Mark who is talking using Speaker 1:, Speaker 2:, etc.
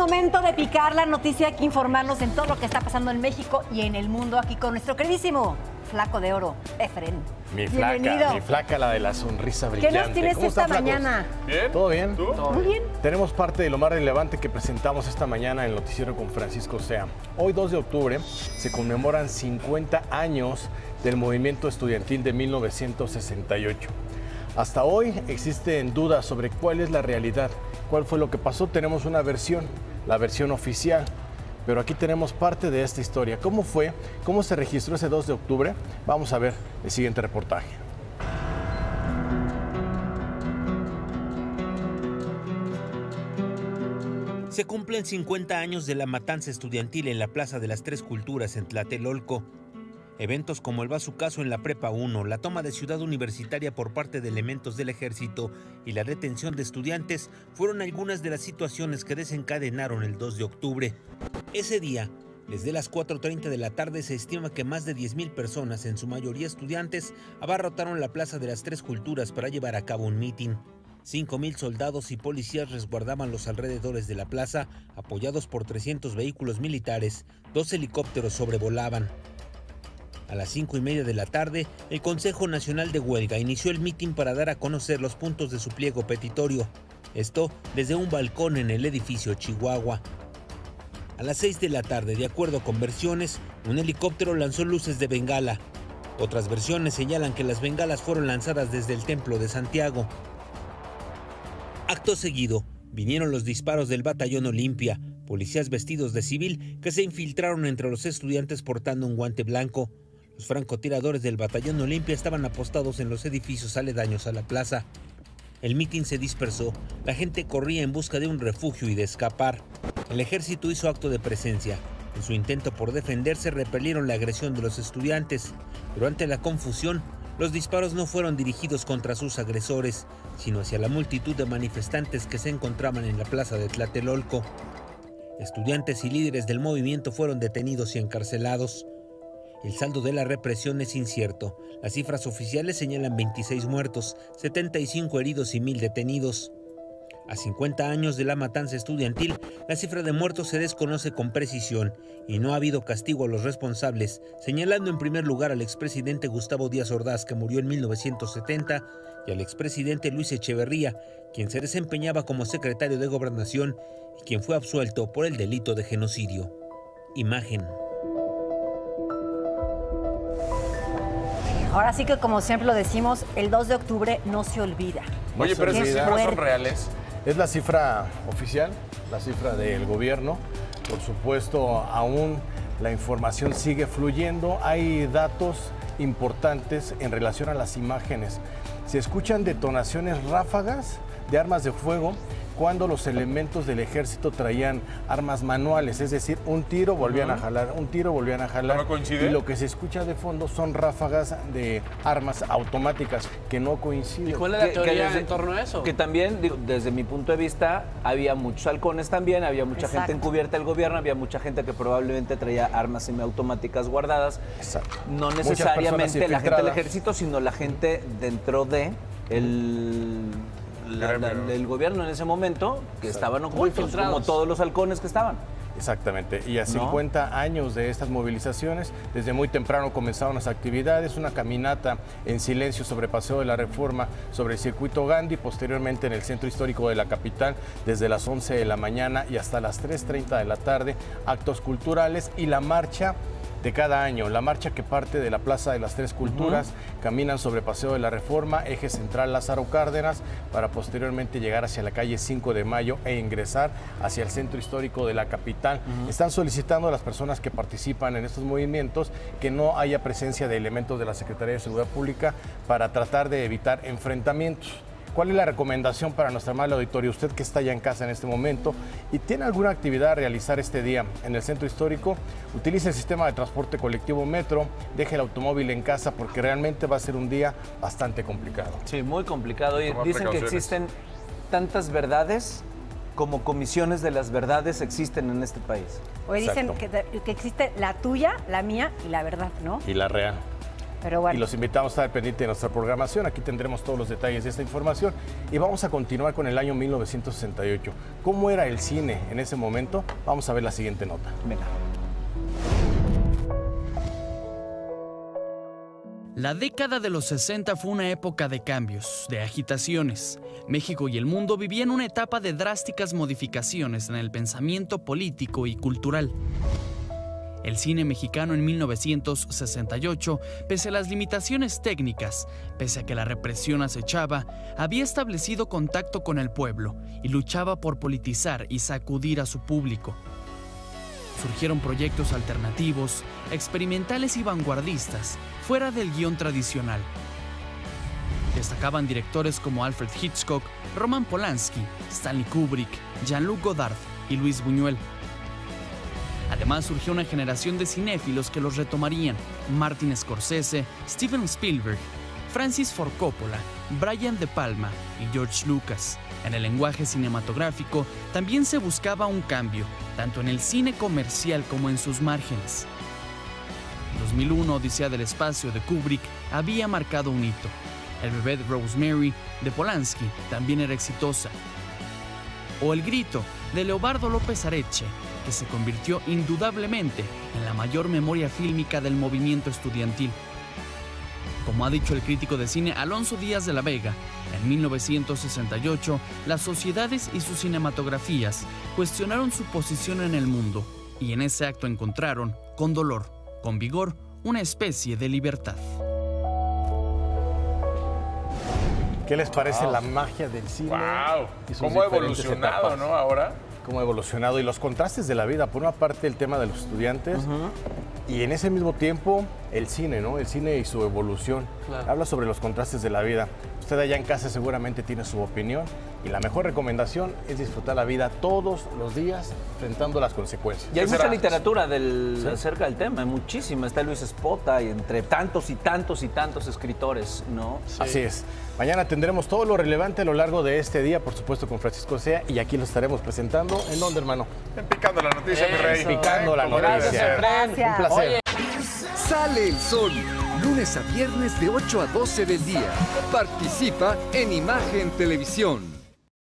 Speaker 1: Momento de picar la noticia, hay que informarnos en todo lo que está pasando en México y en el mundo, aquí con nuestro queridísimo flaco de oro, Efren.
Speaker 2: Mi
Speaker 1: Bienvenido.
Speaker 2: flaca, la de la sonrisa brillante.
Speaker 1: ¿Qué nos tienes esta mañana?
Speaker 2: ¿Bien? ¿Todo bien?
Speaker 1: ¿Tú? Muy bien.
Speaker 2: Tenemos parte de lo más relevante que presentamos esta mañana en el noticiero con Francisco Sea. Hoy, 2 de octubre, se conmemoran 50 años del movimiento estudiantil de 1968. Hasta hoy existen dudas sobre cuál es la realidad, cuál fue lo que pasó. Tenemos una versión, la versión oficial, pero aquí tenemos parte de esta historia. ¿Cómo fue? ¿Cómo se registró ese 2 de octubre? Vamos a ver el siguiente reportaje.
Speaker 3: Se cumplen 50 años de la matanza estudiantil en la Plaza de las Tres Culturas en Tlatelolco. Eventos como el bazucazo en la Prepa 1, la toma de Ciudad Universitaria por parte de elementos del ejército y la detención de estudiantes fueron algunas de las situaciones que desencadenaron el 2 de octubre. Ese día, desde las 4:30 de la tarde, se estima que más de 10,000 personas, en su mayoría estudiantes, abarrotaron la Plaza de las Tres Culturas para llevar a cabo un mitin. 5,000 soldados y policías resguardaban los alrededores de la plaza, apoyados por 300 vehículos militares. 2 helicópteros sobrevolaban. A las 5:30 de la tarde, el Consejo Nacional de Huelga inició el mitin para dar a conocer los puntos de su pliego petitorio. Esto desde un balcón en el edificio Chihuahua. A las 6 de la tarde, de acuerdo con versiones, un helicóptero lanzó luces de bengala. Otras versiones señalan que las bengalas fueron lanzadas desde el Templo de Santiago. Acto seguido, vinieron los disparos del Batallón Olimpia, policías vestidos de civil que se infiltraron entre los estudiantes portando un guante blanco. Los francotiradores del Batallón Olimpia estaban apostados en los edificios aledaños a la plaza. El mitin se dispersó, la gente corría en busca de un refugio y de escapar. El ejército hizo acto de presencia. En su intento por defenderse, repelieron la agresión de los estudiantes, pero ante la confusión, los disparos no fueron dirigidos contra sus agresores, sino hacia la multitud de manifestantes que se encontraban en la plaza de Tlatelolco. Estudiantes y líderes del movimiento fueron detenidos y encarcelados. El saldo de la represión es incierto. Las cifras oficiales señalan 26 muertos, 75 heridos y 1,000 detenidos. A 50 años de la matanza estudiantil, la cifra de muertos se desconoce con precisión y no ha habido castigo a los responsables, señalando en primer lugar al expresidente Gustavo Díaz Ordaz, que murió en 1970, y al expresidente Luis Echeverría, quien se desempeñaba como secretario de Gobernación y quien fue absuelto por el delito de genocidio. Imagen.
Speaker 1: Ahora sí que, como siempre lo decimos, el 2 de octubre no se olvida.
Speaker 4: Oye, pero esas cifras son reales.
Speaker 2: Es la cifra oficial, la cifra del gobierno. Por supuesto, aún la información sigue fluyendo. Hay datos importantes en relación a las imágenes. Se escuchan detonaciones ráfagas de armas de fuego cuando los elementos del ejército traían armas manuales, es decir, un tiro volvían a jalar, un tiro volvían a jalar.
Speaker 4: ¿No coincide?
Speaker 2: Y lo que se escucha de fondo son ráfagas de armas automáticas que no coinciden.
Speaker 5: ¿Y cuál es la teoría en torno a eso? Que también, digo, desde mi punto de vista, había muchos halcones también, había mucha gente encubierta del gobierno, había mucha gente que probablemente traía armas semiautomáticas guardadas.
Speaker 2: Exacto.
Speaker 5: No necesariamente la gente del ejército, sino la gente dentro de el gobierno en ese momento, que estaban ocultos, como todos los halcones que estaban.
Speaker 2: Exactamente, y a 50 años de estas movilizaciones, desde muy temprano comenzaron las actividades, una caminata en silencio sobre Paseo de la Reforma, sobre el Circuito Gandhi, posteriormente en el centro histórico de la capital, desde las 11 de la mañana y hasta las 3:30 de la tarde, actos culturales y la marcha de cada año, la marcha que parte de la Plaza de las Tres Culturas, caminan sobre Paseo de la Reforma, eje central Lázaro Cárdenas, para posteriormente llegar hacia la calle 5 de Mayo e ingresar hacia el centro histórico de la capital. Están solicitando a las personas que participan en estos movimientos que no haya presencia de elementos de la Secretaría de Seguridad Pública para tratar de evitar enfrentamientos. ¿Cuál es la recomendación para nuestra amable auditorio? Usted que está ya en casa en este momento y tiene alguna actividad a realizar este día en el centro histórico, utilice el sistema de transporte colectivo Metro, deje el automóvil en casa porque realmente va a ser un día bastante complicado.
Speaker 5: Sí, muy complicado. Y dicen que existen tantas verdades como comisiones de las verdades existen en este país.
Speaker 1: Hoy dicen que existe la tuya, la mía y la verdad, ¿no?
Speaker 2: Y la real.
Speaker 1: Pero bueno.
Speaker 2: Y los invitamos a estar pendientes de nuestra programación. Aquí tendremos todos los detalles de esta información. Y vamos a continuar con el año 1968. ¿Cómo era el cine en ese momento? Vamos a ver la siguiente nota.
Speaker 5: Venga.
Speaker 6: La década de los 60 fue una época de cambios, de agitaciones. México y el mundo vivían una etapa de drásticas modificaciones en el pensamiento político y cultural. El cine mexicano en 1968, pese a las limitaciones técnicas, pese a que la represión acechaba, había establecido contacto con el pueblo y luchaba por politizar y sacudir a su público. Surgieron proyectos alternativos, experimentales y vanguardistas, fuera del guión tradicional. Destacaban directores como Alfred Hitchcock, Roman Polanski, Stanley Kubrick, Jean-Luc Godard y Luis Buñuel. Además surgió una generación de cinéfilos que los retomarían: Martin Scorsese, Steven Spielberg, Francis Ford Coppola, Brian De Palma y George Lucas. En el lenguaje cinematográfico también se buscaba un cambio, tanto en el cine comercial como en sus márgenes. 2001, Odisea del espacio de Kubrick había marcado un hito. El bebé de Rosemary de Polanski también era exitosa. O El grito de Leobardo López Areche, que se convirtió indudablemente en la mayor memoria fílmica del movimiento estudiantil. Como ha dicho el crítico de cine Alonso Díaz de la Vega, en 1968, las sociedades y sus cinematografías cuestionaron su posición en el mundo y en ese acto encontraron, con dolor, con vigor, una especie de libertad.
Speaker 2: ¿Qué les parece la magia del cine?
Speaker 4: ¡Wow! ¿Cómo ha evolucionado, no? Ahora.
Speaker 2: Cómo ha evolucionado y los contrastes de la vida. Por una parte, el tema de los estudiantes y en ese mismo tiempo el cine, ¿no? El cine y su evolución. Claro. Habla sobre los contrastes de la vida. Usted allá en casa seguramente tiene su opinión y la mejor recomendación es disfrutar la vida todos los días enfrentando las consecuencias.
Speaker 5: Y hay mucha literatura acerca del tema, muchísima. Está Luis Espota y entre tantos y tantos y tantos escritores, ¿no?
Speaker 2: Sí. Así es. Mañana tendremos todo lo relevante a lo largo de este día, por supuesto, con Francisco Sea, y aquí lo estaremos presentando. ¿En dónde, hermano?
Speaker 4: En Picando la Noticia, mi rey.
Speaker 2: Picando la Noticia.
Speaker 1: Gracias.
Speaker 2: Un placer. Oye.
Speaker 7: Sale el sol, lunes a viernes de 8 a 12 del día. Participa en Imagen Televisión.